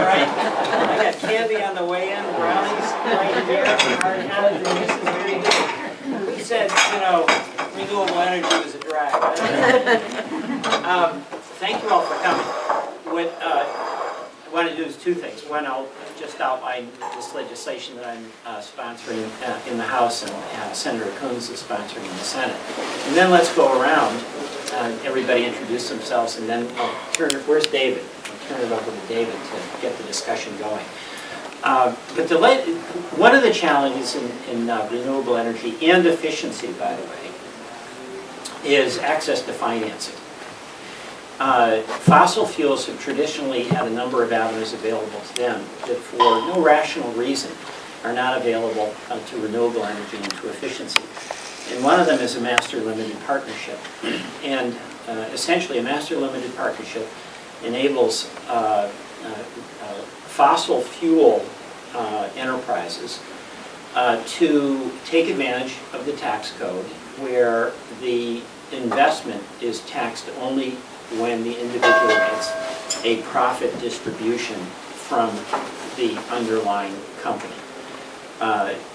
right. I got candy on the way in, brownies right here, hard-headed, and this is very good. We said, you know, renewable energy was a drag. Thank you all for coming. What I want to do is two things. One, I'll just outline this legislation that I'm sponsoring in the House, and Senator Coons is sponsoring in the Senate. And then let's go around, everybody introduce themselves, and then I'll turn it, where's David? I'll turn it over to David to get the discussion going. But one of the challenges in renewable energy and efficiency, by the way, is access to financing. Fossil fuels have traditionally had a number of avenues available to them that for no rational reason are not available to renewable energy and to efficiency. And one of them is a master limited partnership. And essentially a master limited partnership enables fossil fuel enterprises to take advantage of the tax code where the investment is taxed only when the individual gets a profit distribution from the underlying company.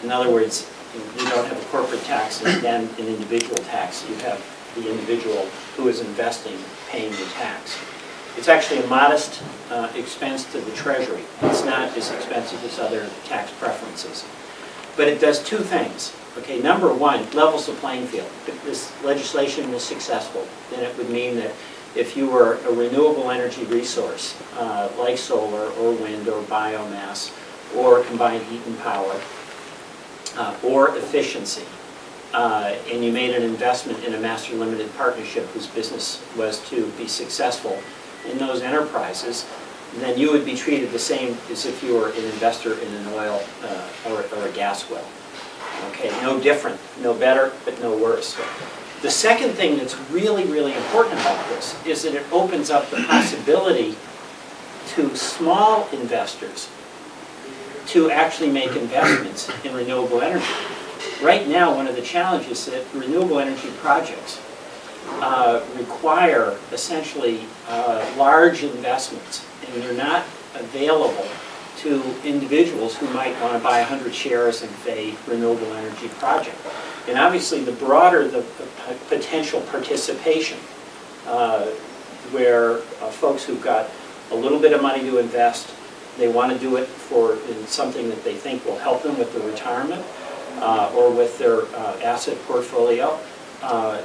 In other words, you don't have a corporate tax and then an individual tax. You have the individual who is investing paying the tax. It's actually a modest expense to the Treasury. It's not as expensive as other tax preferences. But it does two things. Okay, number one, levels the playing field. If this legislation was successful, then it would mean that if you were a renewable energy resource, like solar or wind or biomass or combined heat and power, or efficiency, and you made an investment in a master limited partnership whose business was to be successful in those enterprises, then you would be treated the same as if you were an investor in an oil or a gas well. Okay, no different, no better, but no worse. The second thing that's really, really important about this is that it opens up the possibility to small investors to actually make investments in renewable energy. Right now, one of the challenges is that renewable energy projects require essentially large investments, and they're not available to individuals who might want to buy 100 shares in a renewable energy project. And obviously, the broader the potential participation, where folks who've got a little bit of money to invest, they want to do it in something that they think will help them with their retirement or with their asset portfolio,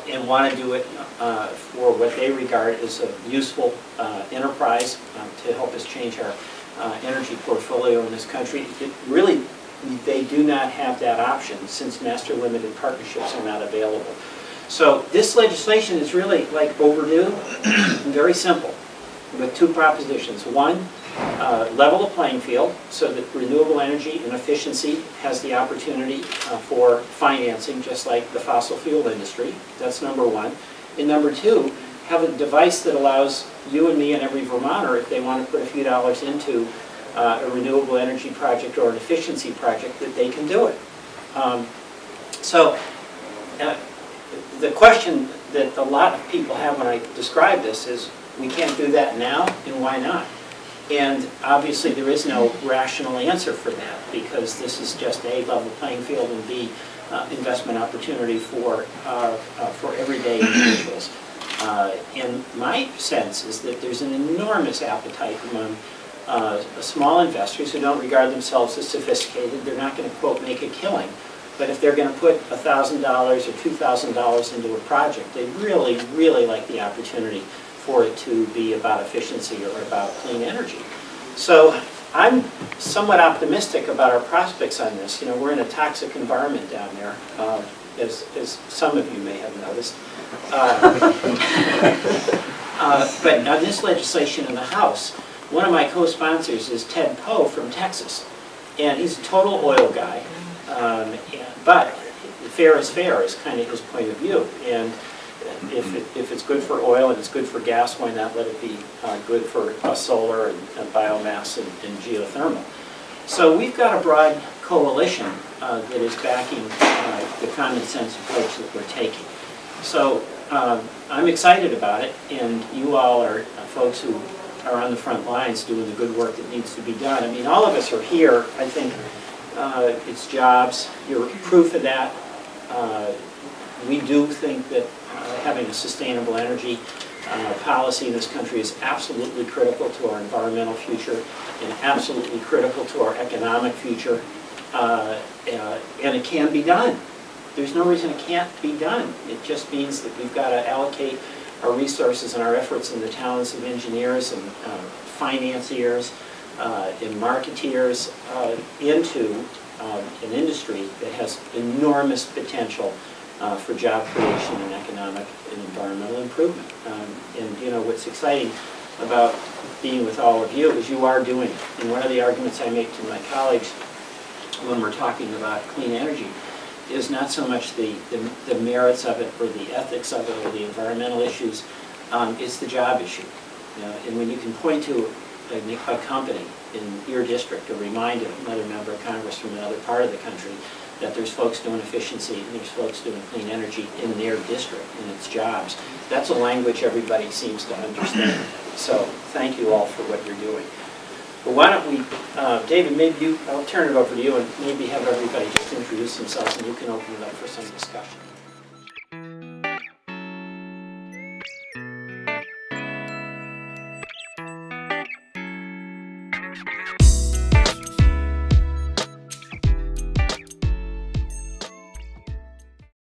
and want to do it for what they regard as a useful enterprise to help us change our energy portfolio in this country. It really, they do not have that option since master limited partnerships are not available. So this legislation is really like overdue and very simple with two propositions. One, level the playing field so that renewable energy and efficiency has the opportunity for financing just like the fossil fuel industry. That's number one. And number two, have a device that allows you and me and every Vermonter, if they want to put a few dollars into a renewable energy project or an efficiency project, that they can do it. The question that a lot of people have when I describe this is, we can't do that now, and why not? And obviously there is no rational answer for that, because this is just A, level playing field, and B, investment opportunity for everyday individuals. And my sense is that there's an enormous appetite among small investors who don't regard themselves as sophisticated. They're not going to, quote, make a killing. But if they're going to put $1,000 or $2,000 into a project, they really, really like the opportunity for it to be about efficiency or about clean energy. So I'm somewhat optimistic about our prospects on this. You know, we're in a toxic environment down there, as some of you may have noticed. But on this legislation in the House, one of my co-sponsors is Ted Poe from Texas. And he's a total oil guy, but fair is kind of his point of view. And if it's good for oil and it's good for gas, why not let it be good for solar and biomass and geothermal? So we've got a broad coalition that is backing the common sense approach that we're taking. So I'm excited about it, and you all are folks who are on the front lines doing the good work that needs to be done. I mean, all of us are here. I think it's jobs. You're proof of that. We do think that having a sustainable energy policy in this country is absolutely critical to our environmental future and absolutely critical to our economic future. And it can be done. There's no reason it can't be done. It just means that we've got to allocate our resources and our efforts in the talents of engineers and financiers and marketeers into an industry that has enormous potential for job creation and economic and environmental improvement. And you know, what's exciting about being with all of you is you are doing it. And one of the arguments I make to my colleagues when we're talking about clean energy is not so much the merits of it or the ethics of it or the environmental issues, it's the job issue. And when you can point to a company in your district or remind another member of Congress from another part of the country that there's folks doing efficiency and there's folks doing clean energy in their district and its jobs, that's a language everybody seems to understand. So thank you all for what you're doing. Well, why don't we, David, maybe I'll turn it over to you and maybe have everybody just introduce themselves and you can open it up for some discussion.